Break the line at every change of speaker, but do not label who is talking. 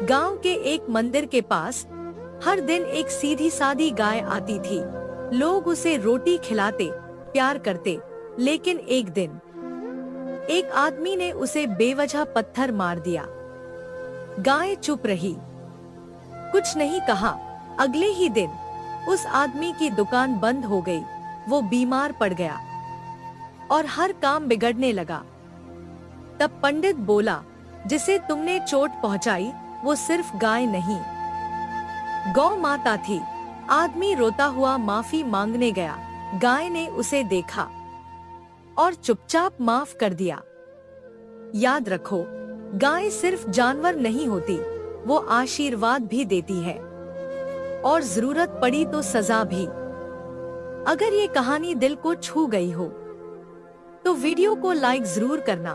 गांव के एक मंदिर के पास हर दिन एक सीधी सादी गाय आती थी। लोग उसे रोटी खिलाते, प्यार करते, लेकिन एक दिन एक आदमी ने उसे बेवजह पत्थर मार दिया। गाय चुप रही, कुछ नहीं कहा। अगले ही दिन उस आदमी की दुकान बंद हो गई। वो बीमार पड़ गया और हर काम बिगड़ने लगा। तब पंडित बोला, जिसे तुमने चोट पहुंचाई वो सिर्फ गाय नहीं, गौ माता थी। आदमी रोता हुआ माफी मांगने गया। गाय ने उसे देखा और चुपचाप माफ कर दिया। याद रखो, गाय सिर्फ जानवर नहीं होती, वो आशीर्वाद भी देती है और जरूरत पड़ी तो सजा भी। अगर ये कहानी दिल को छू गई हो तो वीडियो को लाइक जरूर करना।